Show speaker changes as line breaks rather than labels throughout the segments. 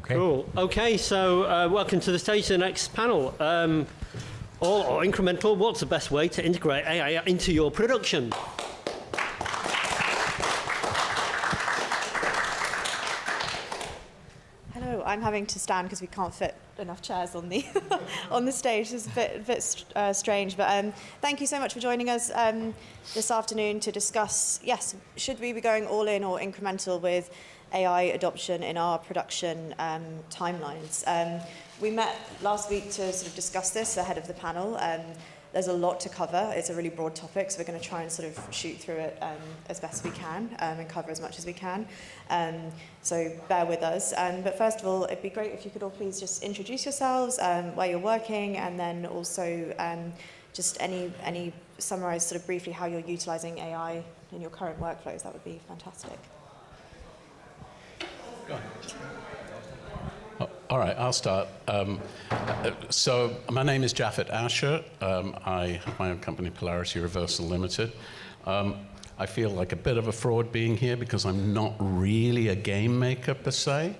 Okay.
Cool. Okay, so welcome to the stage, the next panel. All or incremental, what's the best way to integrate AI into your production?
Hello, I'm having to stand because we can't fit enough chairs on the on the stage. It's a bit strange, but thank you so much for joining us this afternoon to discuss, yes, should we be going all in or incremental with AI adoption in our production timelines. We met last week to sort of discuss this ahead of the panel. There's a lot to cover. It's a really broad topic, so we're going to try and sort of shoot through it as best we can and cover as much as we can. So bear with us. But first of all, it'd be great if you could all please just introduce yourselves, where you're working, and then also just any summarize sort of briefly how you're utilizing AI in your current workflows. That would be fantastic.
All right, I'll start. So my name is Japhet. I have my own company, POLARITY Reversal Limited. I feel like a bit of a fraud being here because I'm not really a game maker per se,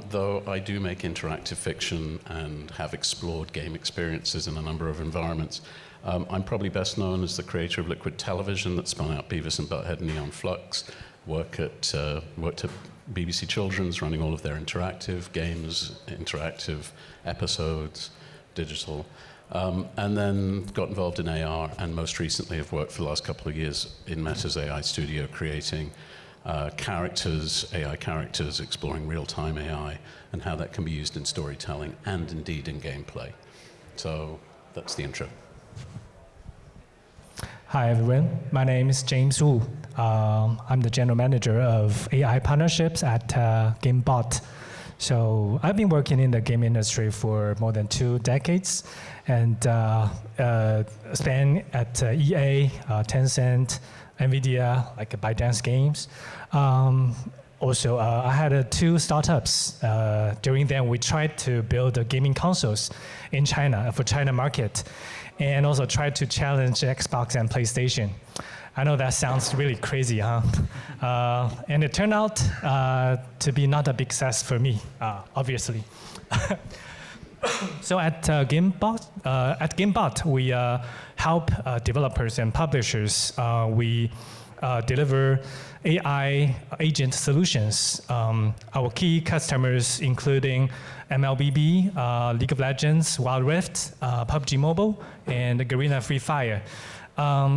though I do make interactive fiction and have explored game experiences in a number of environments. I'm probably best known as the creator of Liquid Television that spun out Beavis and Butthead and Neon Flux. Worked at BBC Children's, running all of their interactive games, interactive episodes, digital, and then got involved in AR, and most recently have worked for the last couple of years in Meta's AI studio, creating characters, AI characters, exploring real-time AI, and how that can be used in storytelling and indeed in gameplay. So that's the intro.
Hi everyone, my name is James Wu. I'm the general manager of AI partnerships at GameBot. So I've been working in the game industry for more than 2 decades, and span at EA, Tencent, NVIDIA, like ByteDance Games. Also, I had 2 startups. During them, we tried to build gaming consoles in China for China market, and also tried to challenge Xbox and PlayStation. I know that sounds really crazy, huh? And it turned out to be not a big success for me, obviously. So at GameBot, we help developers and publishers. We deliver AI agent solutions. Our key customers including MLBB, League of Legends, Wild Rift, PUBG Mobile, and Garena Free Fire.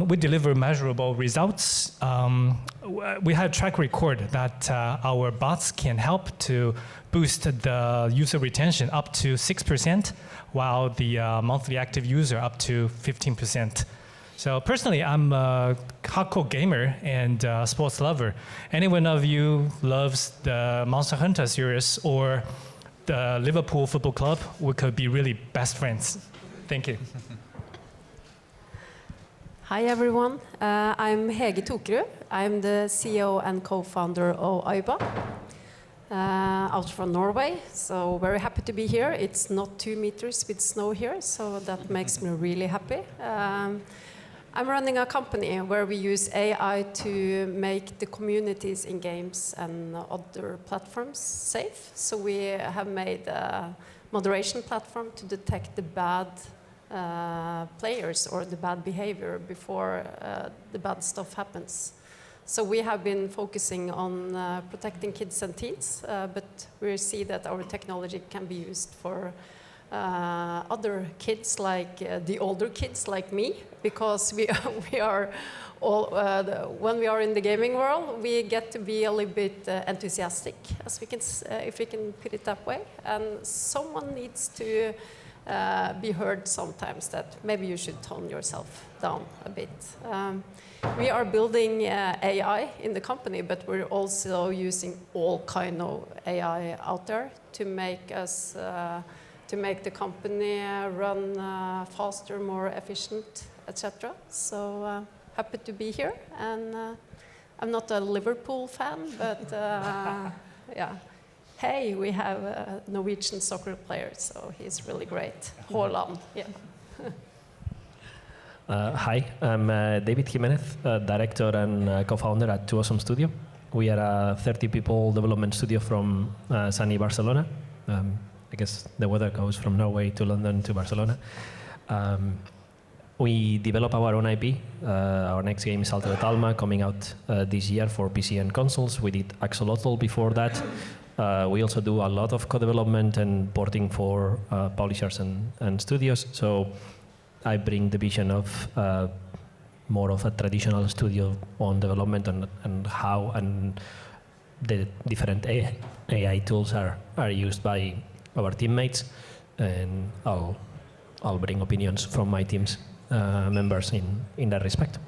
We deliver measurable results. We have a track record that our bots can help to boost the user retention up to 6%, while the monthly active user up to 15%. So personally, I'm a hardcore gamer and sports lover. Any one of you loves the Monster Hunter series or the Liverpool Football Club, we could be really best friends. Thank you.
Hi everyone, I'm Hege Tokerud. I'm the CEO and co-founder of Aiba, out from Norway. So very happy to be here. It's not 2 meters with snow here, so that makes me really happy. I'm running a company where we use AI to make the communities in games and other platforms safe. So we have made a moderation platform to detect the bad players or the bad behavior before the bad stuff happens. So we have been focusing on protecting kids and teens, but we see that our technology can be used for other kids, like the older kids like me, because we are all, when we are in the gaming world, we get to be a little bit enthusiastic, as we can, if we can put it that way. And someone needs to be heard sometimes that maybe you should tone yourself down a bit. We are building AI in the company, but we're also using all kind of AI out there to make us to make the company run faster, more efficient, etc. So happy to be here, and I'm not a Liverpool fan, but yeah. Hey, we have a Norwegian soccer player, so he's really great. Haaland, yeah.
Hi, I'm David Jimenez, director and co-founder at Two Awesome Studio. We are a 30-people development studio from sunny Barcelona. I guess the weather goes from Norway to London to Barcelona. We develop our own IP. Our next game is Salto de Talma, coming out this year for PC and consoles. We did Axolotl before that. We also do a lot of co-development and porting for publishers and studios. So I bring the vision of more of a traditional studio on development and how and the different AI tools are used by our teammates. And I'll bring opinions from my team's members in that respect.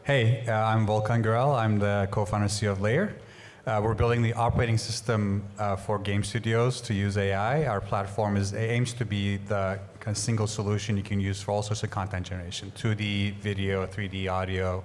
Hey, I'm Volkan Gurel. I'm the co-founder and CEO of Layer. We're building the operating system for game studios to use AI. Our platform aims to be the kind of single solution you can use for all sorts of content generation, 2D, video, 3D, audio.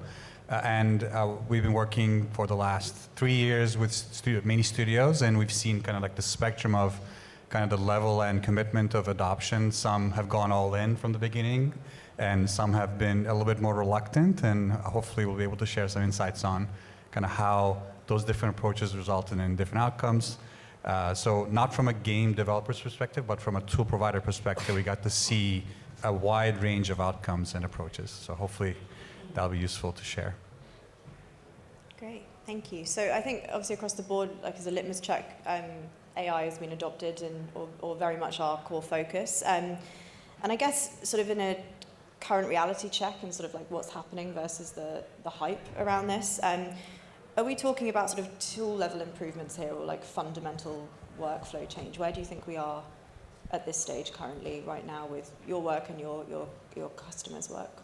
And we've been working for the last 3 years with many studios, and we've seen kind of like the spectrum of kind of the level and commitment of adoption. Some have gone all in from the beginning, and some have been a little bit more reluctant, and hopefully we'll be able to share some insights on kind of how those different approaches resulted in different outcomes. So not from a game developer's perspective, but from a tool provider perspective, we got to see a wide range of outcomes and approaches. So hopefully that'll be useful to share.
Great, thank you. So I think obviously across the board, like as a litmus check, AI has been adopted or very much our core focus. And I guess sort of in a current reality check and sort of like what's happening versus the hype around this, are we talking about sort of tool level improvements here or like fundamental workflow change? Where do you think we are at this stage currently right now with your work and your customers' work?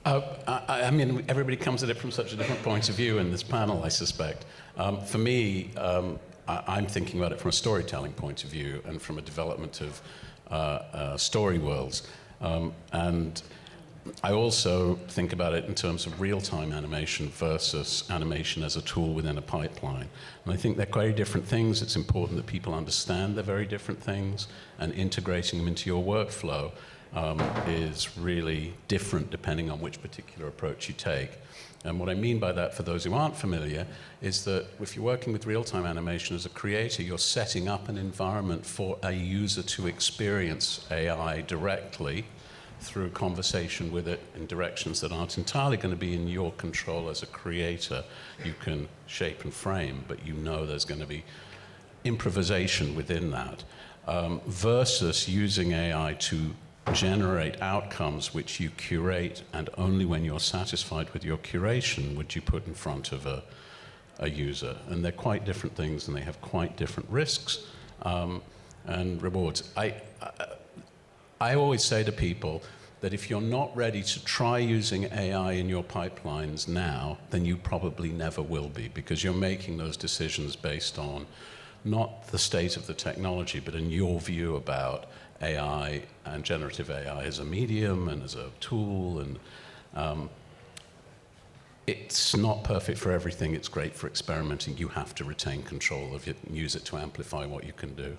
I mean, everybody comes at it from such a different point of view in this panel, I suspect. For me, I'm thinking about it from a storytelling point of view and from a development of story worlds. And I also think about it in terms of real-time animation versus animation as a tool within a pipeline. And I think they're very different things. It's important that people understand they're very different things, and integrating them into your workflow is really different depending on which particular approach you take. And what I mean by that, for those who aren't familiar, is that if you're working with real-time animation as a creator, you're setting up an environment for a user to experience AI directly through conversation with it in directions that aren't entirely going to be in your control as a creator. You can shape and frame, but you know there's going to be improvisation within that, versus using AI to generate outcomes which you curate, and only when you're satisfied with your curation would you put in front of a user. And they're quite different things, and they have quite different risks and rewards. I always say to people that if you're not ready to try using AI in your pipelines now, then you probably never will be, because you're making those decisions based on not the state of the technology, but in your view about AI and generative AI as a medium and as a tool. And it's not perfect for everything. It's great for experimenting. You have to retain control of it and use it to amplify what you can do.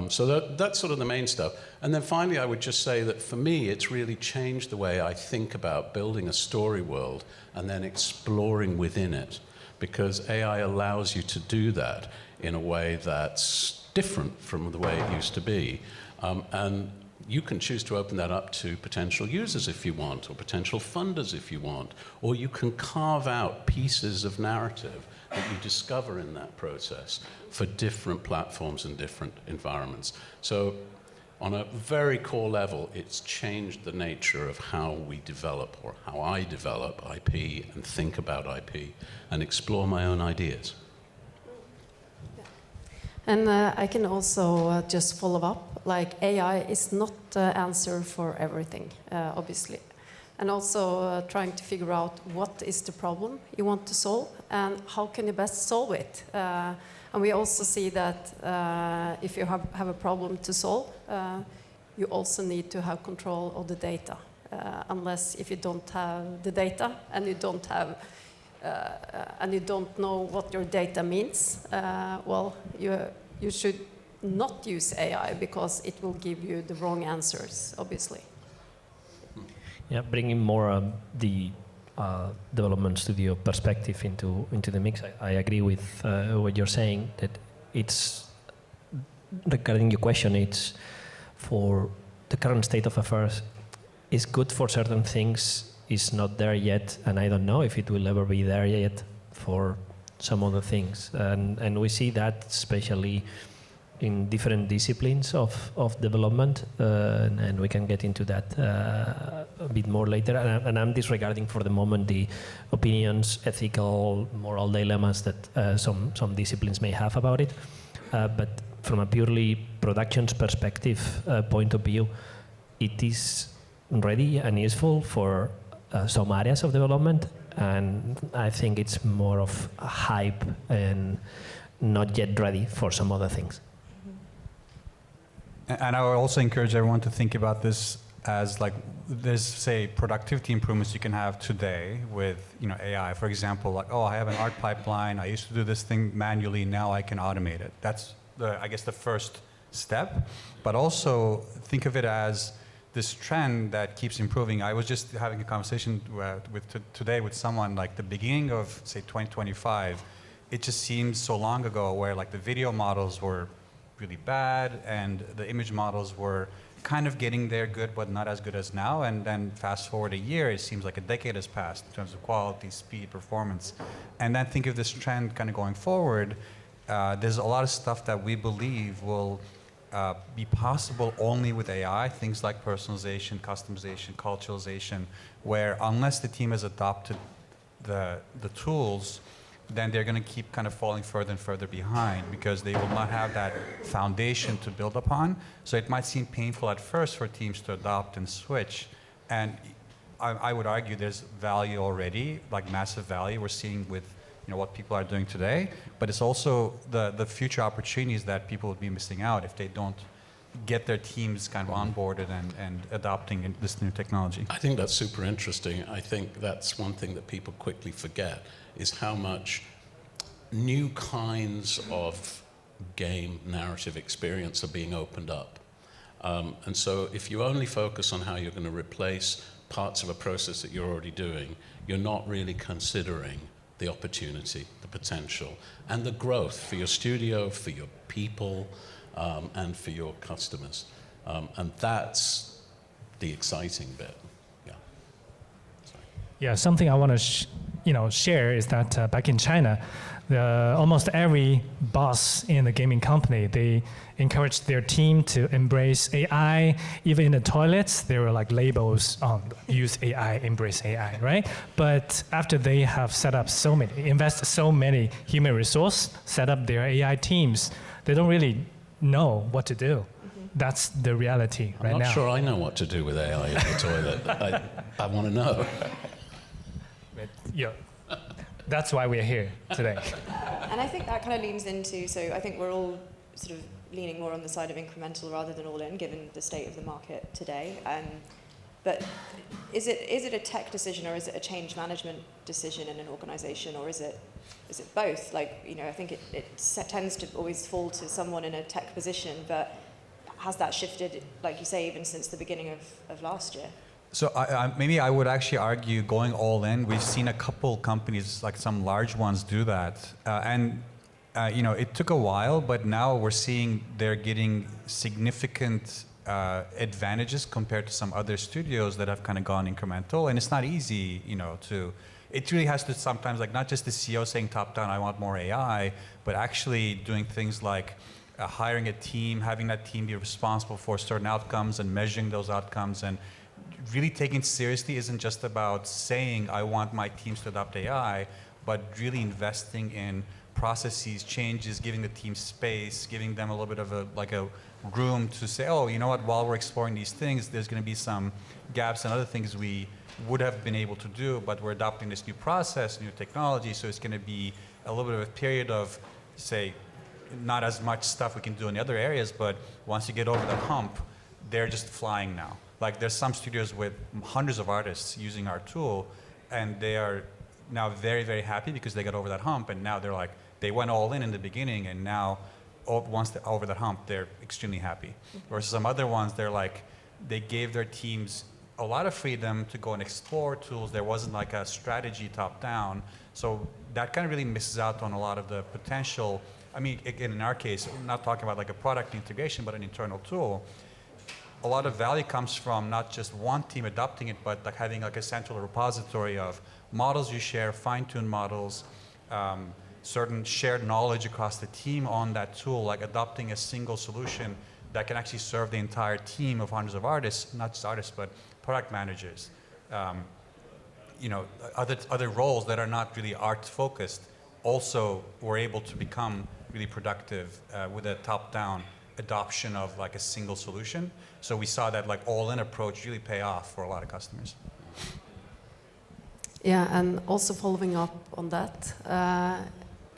So that's sort of the main stuff. And then finally, I would just say that for me, it's really changed the way I think about building a story world and then exploring within it, because AI allows you to do that in a way that's different from the way it used to be. And you can choose to open that up to potential users if you want, or potential funders if you want, or you can carve out pieces of narrative that you discover in that process for different platforms and different environments. So on a very core level, it's changed the nature of how we develop, or how I develop IP and think about IP and explore my own ideas.
And I can also just follow up, like AI is not the answer for everything, obviously. And also trying to figure out what is the problem you want to solve, and how can you best solve it? And we also see that if you have a problem to solve, you also need to have control of the data. Unless if you don't have the data and you don't have and you don't know what your data means, well, you should not use AI because it will give you the wrong answers, obviously.
Yeah, bringing more the development studio perspective into the mix. I agree with what you're saying, that it's, regarding your question, it's for the current state of affairs, is good for certain things, is not there yet, and I don't know if it will ever be there yet for some other things. And we see that especially in different disciplines of development, and we can get into that a bit more later. And I'm disregarding for the moment the opinions, ethical, moral dilemmas that some disciplines may have about it. But from a purely productions perspective point of view, it is ready and useful for some areas of development, and I think it's more of a hype and not yet ready for some other things.
And I would also encourage everyone to think about this as like, there's, say, productivity improvements you can have today with, you know, AI. For example, like, oh, I have an art pipeline. I used to do this thing manually. Now I can automate it. That's, I guess, the first step. But also think of it as this trend that keeps improving. I was just having a conversation today with someone, like the beginning of, say, 2025, it just seems so long ago, where like the video models were really bad and the image models were kind of getting there good, but not as good as now. And then fast forward a year, it seems like a decade has passed in terms of quality, speed, performance. And then think of this trend kind of going forward. There's a lot of stuff that we believe will be possible only with AI, things like personalization, customization, culturalization, where unless the team has adopted the tools, then they're going to keep kind of falling further and further behind because they will not have that foundation to build upon. So it might seem painful at first for teams to adopt and switch. And I would argue there's value already, like massive value we're seeing with, you know, what people are doing today, but it's also the future opportunities that people would be missing out if they don't get their teams kind of onboarded and adopting this new technology.
I think that's super interesting. I think that's one thing that people quickly forget, is how much new kinds of game narrative experience are being opened up. And so if you only focus on how you're going to replace parts of a process that you're already doing, you're not really considering the opportunity, the potential, and the growth for your studio, for your people, and for your customers. And that's the exciting bit. Yeah. Sorry.
Yeah, something I want to share is that back in China, almost every boss in the gaming company, they encouraged their team to embrace AI. Even in the toilets, there were like labels on use AI, embrace AI, right? But after they have invested so many human resource, set up their AI teams, they don't really know what to do. That's the reality right now.
I'm not sure I know what to do with AI in the toilet. I want to know.
Yeah. That's why we're here today.
And I think that kind of leans into, so I think we're all sort of leaning more on the side of incremental rather than all in, given the state of the market today. But is it a tech decision, or is it a change management decision in an organization, or is it both? Like, you know, I think it tends to always fall to someone in a tech position, but has that shifted, like you say, even since the beginning of last year?
So maybe I would actually argue going all in. We've seen a couple companies, like some large ones, do that. You know, it took a while, but now we're seeing they're getting significant advantages compared to some other studios that have kind of gone incremental. And it's not easy, you know, it really has to sometimes, like, not just the CEO saying top down, I want more AI, but actually doing things like hiring a team, having that team be responsible for certain outcomes and measuring those outcomes. And really taking it seriously isn't just about saying, I want my teams to adopt AI, but really investing in processes, changes, giving the team space, giving them a little bit of a room to say, oh, you know what, while we're exploring these things, there's going to be some gaps and other things we would have been able to do, but we're adopting this new process, new technology, so it's going to be a little bit of a period of, say, not as much stuff we can do in the other areas, but once you get over the hump, they're just flying now. Like there's some studios with hundreds of artists using our tool, and they are now very, very happy because they got over that hump, and now they're like, they went all in the beginning, and now once they're over that hump, they're extremely happy. Versus some other ones, they're like, they gave their teams a lot of freedom to go and explore tools. There wasn't like a strategy top down. So that kind of really misses out on a lot of the potential. I mean, again, in our case, we're not talking about like a product integration, but an internal tool. A lot of value comes from not just one team adopting it, but like having like a central repository of models you share, fine-tuned models, certain shared knowledge across the team on that tool, like adopting a single solution that can actually serve the entire team of hundreds of artists, not just artists, but product managers, you know, other roles that are not really art-focused also were able to become really productive with a top-down adoption of like a single solution. So we saw that like all-in approach really pay off for a lot of customers.
Yeah, and also following up on that,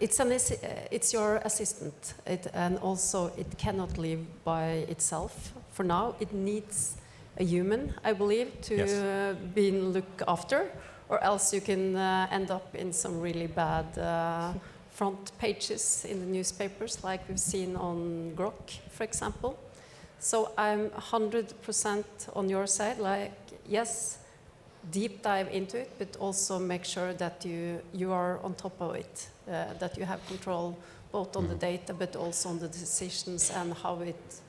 it's your assistant, and also it cannot live by itself. For now, it needs a human, I believe, to be looked after, or else you can end up in some really bad front pages in the newspapers, like we've seen on Grok, for example. So I'm 100% on your side, like, yes, deep dive into it, but also make sure that you are on top of it, that you have control both on the data, but also on the decisions and how it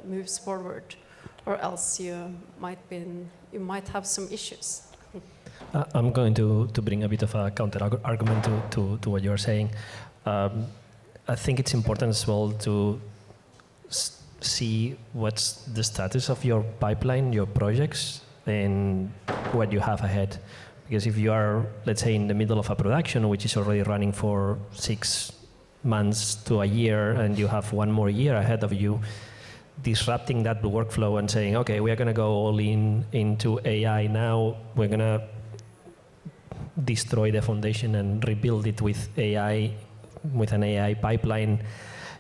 moves forward, or else you might have some issues.
I'm going to bring a bit of a counter argument to what you're saying. I think it's important as well to see what's the status of your pipeline, your projects, and what you have ahead. Because if you are, let's say, in the middle of a production which is already running for 6 months to a year, and you have 1 more year ahead of you, disrupting that workflow and saying, okay, we are going to go all into AI now, we're going to destroy the foundation and rebuild it with AI, with an AI pipeline,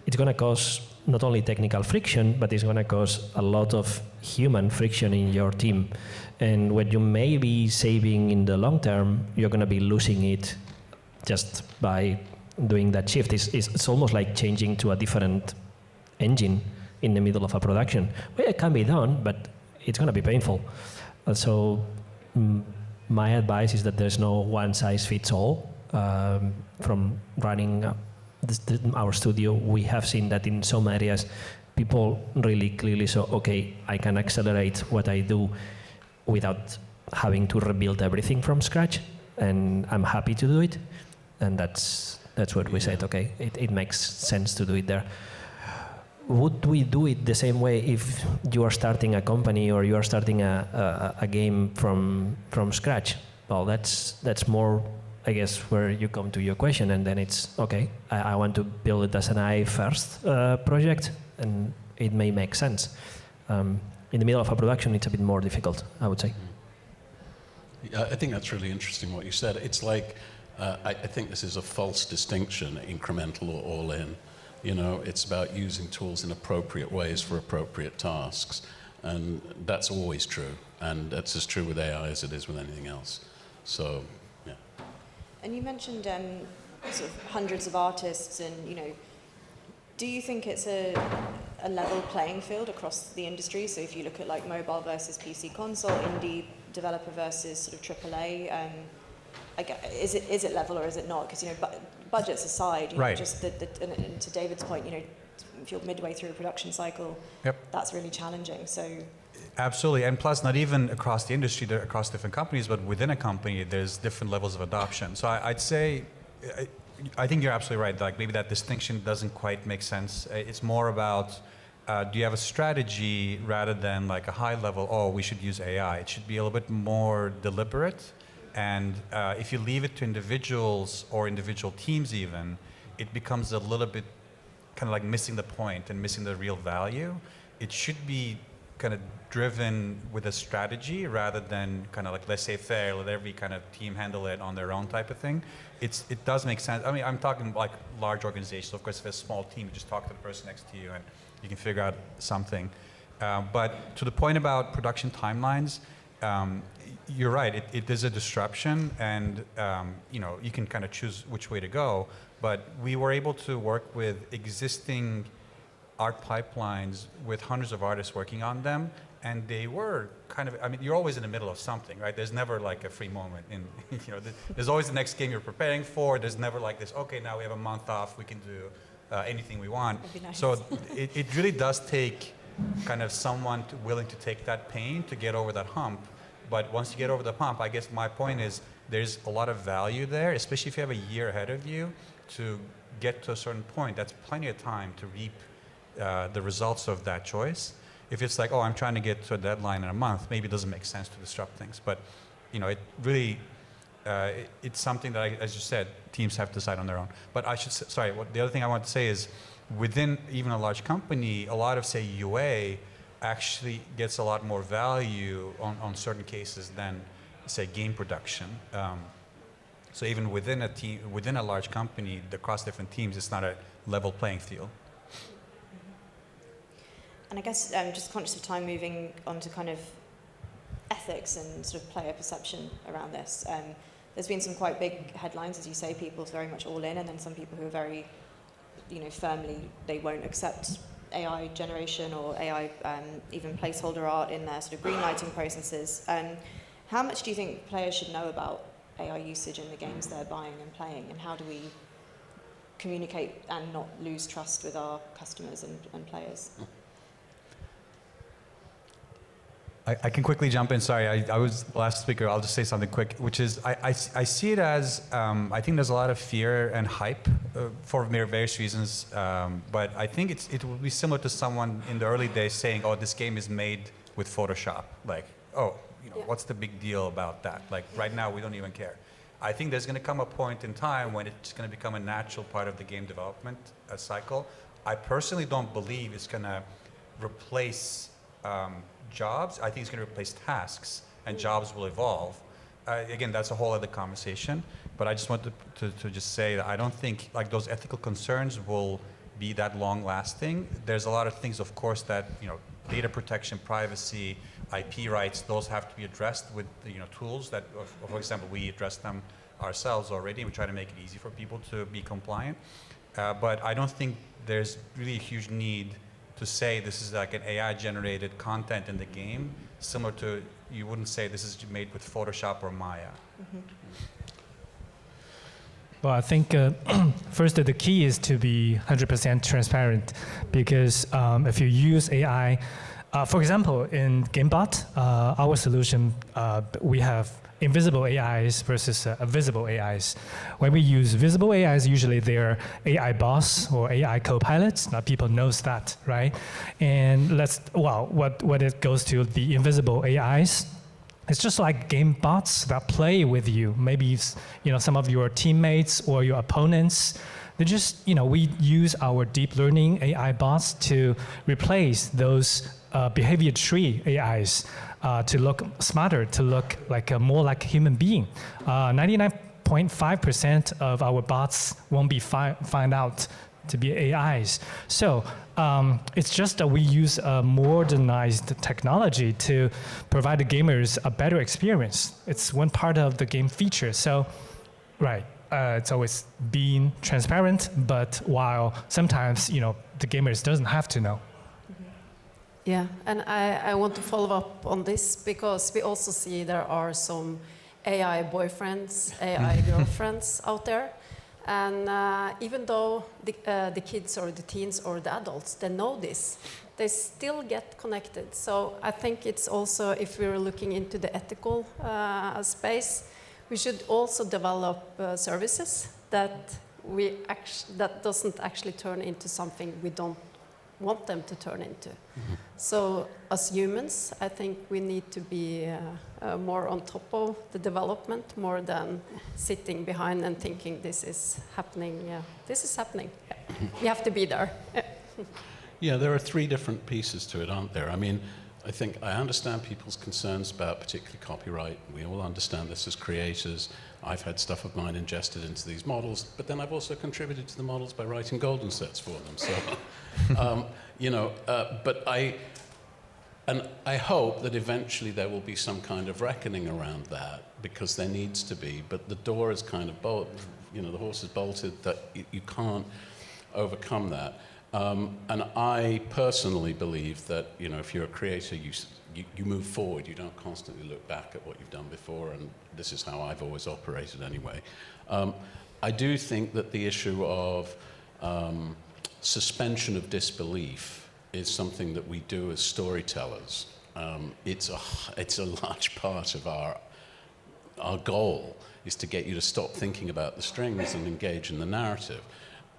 it's going to cause not only technical friction, but it's going to cause a lot of human friction in your team. And what you may be saving in the long term, you're going to be losing it just by doing that shift. It's almost like changing to a different engine in the middle of a production. Well, it can be done, but it's going to be painful. So my advice is that there's no one size fits all. From running our studio, we have seen that in some areas, people really clearly saw, okay, I can accelerate what I do without having to rebuild everything from scratch, and I'm happy to do it. And that's what we said, okay, it makes sense to do it there. Would we do it the same way if you are starting a company or you are starting a game from scratch? Well, that's more, I guess, where you come to your question, and then it's, okay, I want to build it as an AI first project, and it may make sense. In the middle of a production, it's a bit more difficult, I would say.
Yeah, I think that's really interesting what you said. It's like, I think this is a false distinction, incremental or all in. You know, it's about using tools in appropriate ways for appropriate tasks. And that's always true. And that's as true with AI as it is with anything else. So, yeah.
And you mentioned sort of hundreds of artists, and, you know, do you think it's a level playing field across the industry? So if you look at like mobile versus PC console, indie developer versus sort of AAA, is it level or is it not? Because, you know, budgets aside, you know, just and to David's point, you know, if you're midway through a production cycle, that's really challenging. So.
Absolutely, and plus, not even across the industry, across different companies, but within a company, there's different levels of adoption. So I'd say, I think you're absolutely right. Like maybe that distinction doesn't quite make sense. It's more about, do you have a strategy rather than like a high level, oh, we should use AI. It should be a little bit more deliberate. And if you leave it to individuals or individual teams even, it becomes a little bit kind of like missing the point and missing the real value. It should be kind of driven with a strategy rather than kind of like laissez-faire, let every kind of team handle it on their own type of thing. It does make sense. I mean, I'm talking like large organizations. Of course, if it's a small team, you just talk to the person next to you and you can figure out something. But to the point about production timelines, you're right. It is a disruption, and you can kind of choose which way to go. But we were able to work with existing art pipelines with hundreds of artists working on them, and they were kind of, I mean, you're always in the middle of something, right? There's never like a free moment in, there's always the next game you're preparing for. There's never like this, okay, now we have a month off, we can do anything we want.
That'd be nice.
So it really does take kind of someone willing to take that pain to get over that hump. But once you get over the hump, I guess my point is there's a lot of value there, especially if you have a year ahead of you to get to a certain point. That's plenty of time to reap the results of that choice. If it's like, oh, I'm trying to get to a deadline in a month, maybe it doesn't make sense to disrupt things. But it really, it's something that, as you said, teams have to decide on their own. But I should say, sorry, the other thing I want to say is within even a large company, a lot of, say, UA actually gets a lot more value on certain cases than, say, game production. So even within a team, within a large company, across different teams, it's not a level playing field.
And I guess just conscious of time, moving on to kind of ethics and sort of player perception around this. There's been some quite big headlines, as you say, people very much all in, and then some people who are very, firmly, they won't accept AI generation or AI, even placeholder art in their sort of greenlighting processes. How much do you think players should know about AI usage in the games they're buying and playing, and how do we communicate and not lose trust with our customers and players?
I can quickly jump in. Sorry, I was the last speaker. I'll just say something quick, which is I see it as, I think there's a lot of fear and hype for various reasons, but I think it will be similar to someone in the early days saying, oh, this game is made with Photoshop. Like, oh, what's the big deal about that? Like, right now, we don't even care. I think there's going to come a point in time when it's going to become a natural part of the game development cycle. I personally don't believe it's going to replace jobs. I think it's going to replace tasks, and jobs will evolve. Again, that's a whole other conversation, but I just want to just say that I don't think like those ethical concerns will be that long lasting. There's a lot of things, of course, that, data protection, privacy, IP rights, those have to be addressed with tools that, for example, we address them ourselves already. We try to make it easy for people to be compliant. But I don't think there's really a huge need to say this is like an AI-generated content in the game, similar to, you wouldn't say this is made with Photoshop or Maya.
Mm-hmm.
Well, I think first the key is to be 100% transparent, because if you use AI, for example, in GameBot, our solution, we have invisible AIs versus visible AIs. When we use visible AIs, usually they're AI boss or AI co-pilots. Now people knows that, right? And when it goes to the invisible AIs, it's just like game bots that play with you. Maybe some of your teammates or your opponents. They just we use our deep learning AI bots to replace those behavior tree AIs to look smarter, to look more like a human being. 99.5% of our bots won't be find out to be AIs. So it's just that we use a modernized technology to provide the gamers a better experience. It's one part of the game feature. So, right, it's always being transparent, but while sometimes, the gamers doesn't have to know.
Yeah, and I want to follow up on this because we also see there are some AI boyfriends, AI girlfriends out there. And even though the kids or the teens or the adults, they know this, they still get connected. So I think it's also, if we're looking into the ethical space, we should also develop services that that doesn't actually turn into something we don't want them to turn into. Mm-hmm. So as humans, I think we need to be more on top of the development, more than sitting behind and thinking this is happening. Yeah, this is happening. We have to be there.
Yeah, there are three different pieces to it, aren't there? I mean, I think I understand people's concerns about particularly copyright. We all understand this as creators. I've had stuff of mine ingested into these models, but then I've also contributed to the models by writing golden sets for them. So, but I hope that eventually there will be some kind of reckoning around that, because there needs to be. But the door is kind of the horse is bolted, that you can't overcome that. And I personally believe that, if you're a creator, you move forward. You don't constantly look back at what you've done before, and this is how I've always operated anyway. I do think that the issue of suspension of disbelief is something that we do as storytellers. It's a large part of our goal is to get you to stop thinking about the strings and engage in the narrative.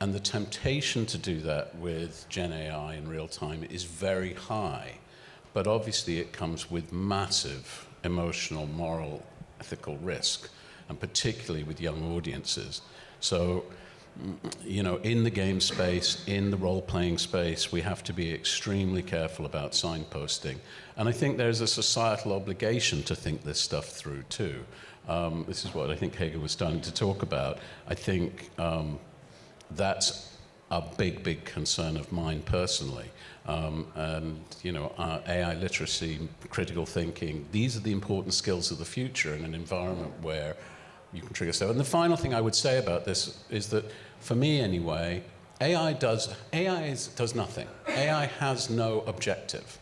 And the temptation to do that with Gen AI in real time is very high. But obviously it comes with massive emotional, moral, ethical risk, and particularly with young audiences. So, in the game space, in the role-playing space, we have to be extremely careful about signposting. And I think there's a societal obligation to think this stuff through too. This is what I think Hege was starting to talk about. I think that's a big, big concern of mine personally. AI literacy, critical thinking, these are the important skills of the future in an environment where you can trigger stuff. And the final thing I would say about this is that, for me anyway, AI does nothing. AI has no objective.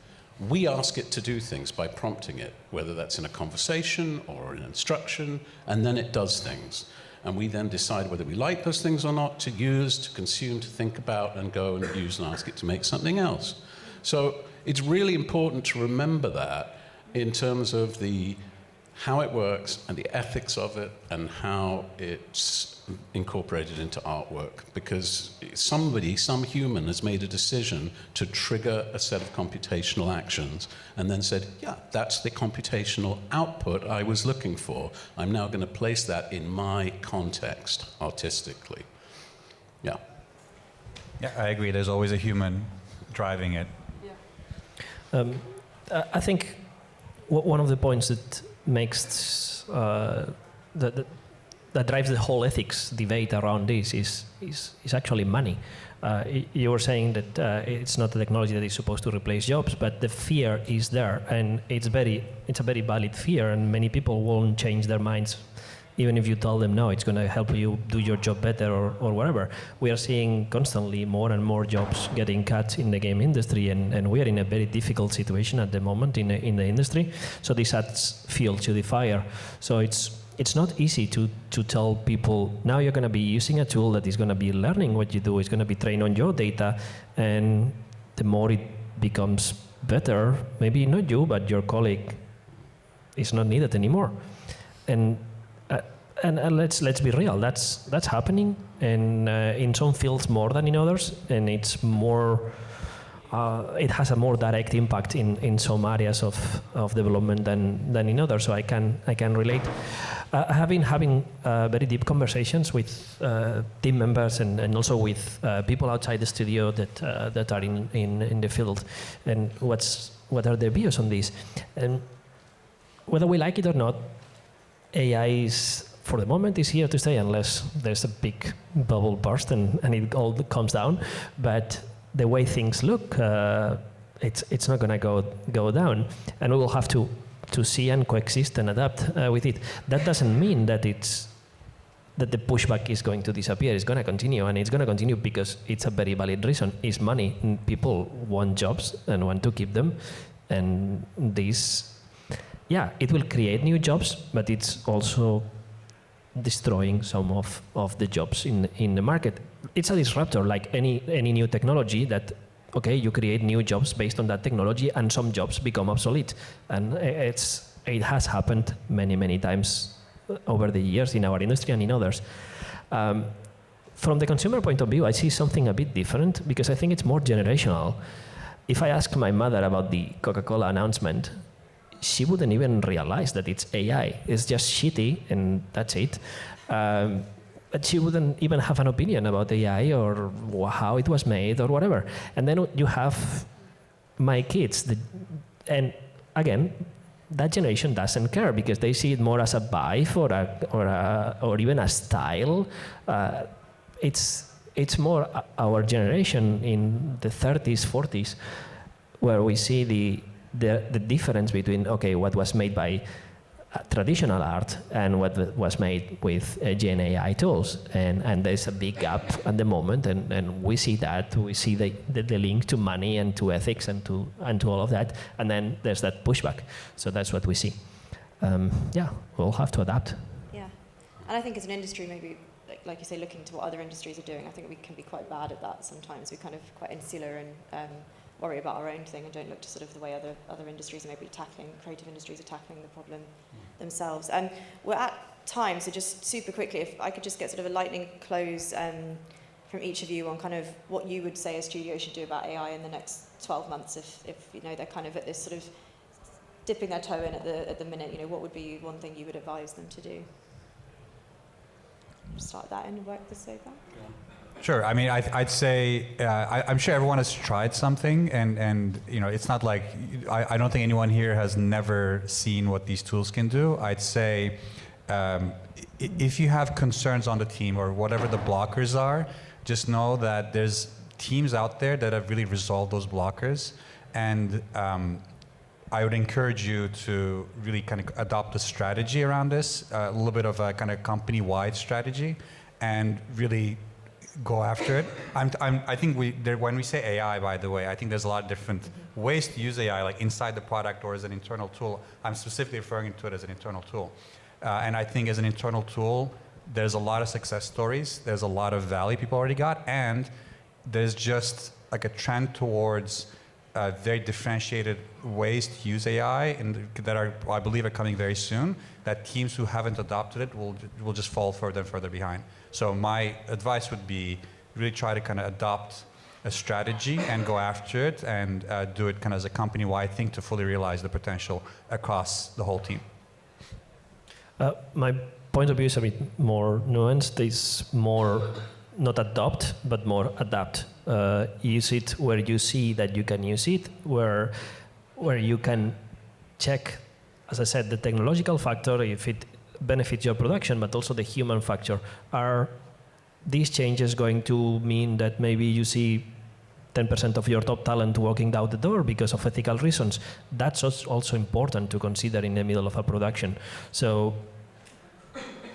We ask it to do things by prompting it, whether that's in a conversation or an instruction, and then it does things. And we then decide whether we like those things or not, to use, to consume, to think about, and go and use and ask it to make something else. So it's really important to remember that in terms of how it works and the ethics of it and how it's incorporated into artwork. Because some human has made a decision to trigger a set of computational actions and then said, yeah, that's the computational output I was looking for. I'm now going to place that in my context artistically. Yeah.
Yeah, I agree. There's always a human driving it.
I think one of the points that makes that drives the whole ethics debate around this is actually money. You were saying that it's not a technology that is supposed to replace jobs, but the fear is there, and it's a very valid fear, and many people won't change their minds even if you tell them no, it's going to help you do your job better or whatever. We are seeing constantly more and more jobs getting cut in the game industry, and we are in a very difficult situation at the moment in the industry. So this adds fuel to the fire. So it's not easy to tell people, now you're going to be using a tool that is going to be learning what you do, it's going to be trained on your data, and the more it becomes better, maybe not you, but your colleague is not needed anymore. And let's be real, that's happening, and in some fields more than in others, and it's more. It has a more direct impact in some areas of development than in others. So I can relate. I have been having very deep conversations with team members and also with people outside the studio that are in the field, and what are their views on this, and whether we like it or not, AI is, for the moment, is here to stay unless there's a big bubble burst and it all comes down. But the way things look, it's not going to go down, and we will have to see and coexist and adapt with it. That doesn't mean that the pushback is going to disappear. It's going to continue, and it's going to continue because it's a very valid reason. It's money. People want jobs and want to keep them, and this, yeah, it will create new jobs, but it's also destroying some of the jobs in the market. It's a disruptor, like any new technology that, okay, you create new jobs based on that technology, and some jobs become obsolete. And it has happened many times over the years in our industry and in others. From the consumer point of view, I see something a bit different, because I think it's more generational. If I ask my mother about the Coca-Cola announcement, she wouldn't even realize that it's AI. It's just shitty, and that's it. But she wouldn't even have an opinion about AI or how it was made or whatever. And then you have my kids, And again, that generation doesn't care because they see it more as a vibe or even a style. It's more our generation in the 30s, 40s, where we see the difference between, okay, what was made by traditional art and what was made with Gen AI tools. And there's a big gap at the moment, and we see that. We see the link to money and to ethics and to all of that. And then there's that pushback. So that's what we see. Yeah, we'll have to adapt.
Yeah. And I think as an industry, maybe, like you say, looking to what other industries are doing, I think we can be quite bad at that sometimes. We're kind of quite insular and worry about our own thing and don't look to sort of the way other industries are maybe tackling, creative industries are tackling the problem themselves. And we're at time, so just super quickly, if I could just get sort of a lightning close from each of you on kind of what you would say a studio should do about AI in the next 12 months, if you know they're kind of at this sort of dipping their toe in at the minute. You know, what would be one thing you would advise them to do? Start that and work this way back.
Sure. I mean, I'd say I'm sure everyone has tried something, and you know, it's not like I don't think anyone here has never seen what these tools can do. I'd say if you have concerns on the team or whatever the blockers are, just know that there's teams out there that have really resolved those blockers, and I would encourage you to really kind of adopt a strategy around this, a little bit of a kind of company-wide strategy, and really go after it. I think when we say AI, by the way, I think there's a lot of different ways to use AI, like inside the product or as an internal tool. I'm specifically referring to it as an internal tool. And I think as an internal tool, there's a lot of success stories. There's a lot of value people already got. And there's just like a trend towards very differentiated ways to use AI and that are, I believe, are coming very soon, that teams who haven't adopted it will just fall further and further behind. So my advice would be really try to kind of adopt a strategy and go after it and do it kind of as a company-wide thing to fully realize the potential across the whole team.
My point of view is a bit more nuanced. It's more not adopt, but more adapt. Use it where you see that you can use it, where you can check, as I said, the technological factor, if it benefits your production, but also the human factor. Are these changes going to mean that maybe you see 10% of your top talent walking out the door because of ethical reasons? That's also important to consider in the middle of a production. So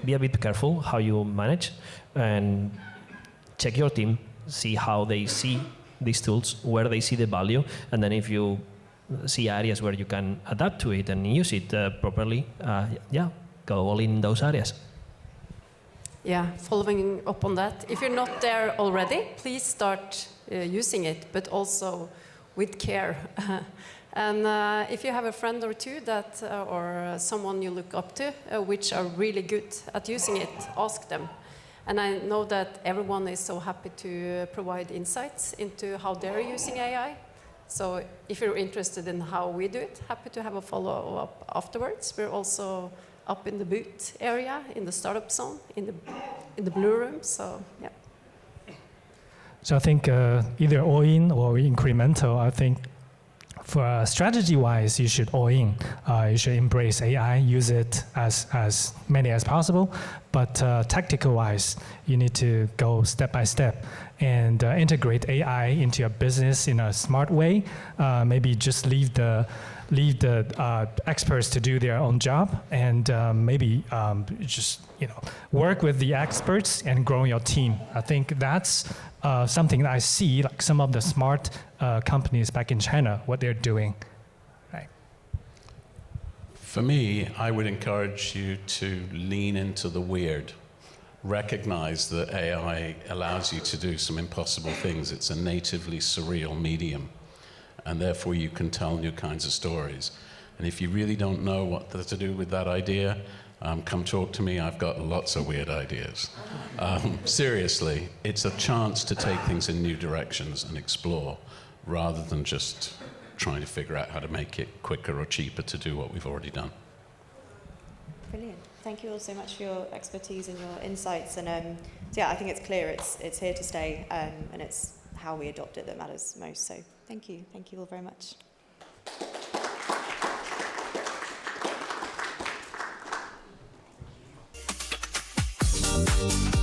be a bit careful how you manage and check your team, see how they see these tools, where they see the value, and then if you see areas where you can adapt to it and use it properly, go all in those areas.
Yeah, following up on that, if you're not there already, please start using it, but also with care. And if you have a friend or two that, or someone you look up to, which are really good at using it, ask them. And I know that everyone is so happy to provide insights into how they're using AI. So if you're interested in how we do it, happy to have a follow-up afterwards. We're also up in the booth area, in the startup zone, in the blue room. So yeah.
So I think either all in or incremental. I think for strategy-wise, you should all in. You should embrace AI, use it as many as possible. But tactical-wise, you need to go step by step and integrate AI into your business in a smart way. Maybe just leave the experts to do their own job, and maybe just work with the experts and grow your team. I think that's something that I see, like some of the smart companies back in China, what they're doing. Right.
For me, I would encourage you to lean into the weird. Recognize that AI allows you to do some impossible things. It's a natively surreal medium, and therefore you can tell new kinds of stories. And if you really don't know what to do with that idea, come talk to me. I've got lots of weird ideas. Seriously, it's a chance to take things in new directions and explore, rather than just trying to figure out how to make it quicker or cheaper to do what we've already done.
Brilliant. Thank you all so much for your expertise and your insights. And so yeah, I think it's clear it's here to stay, and it's how we adopt it that matters most. So thank you all very much. you.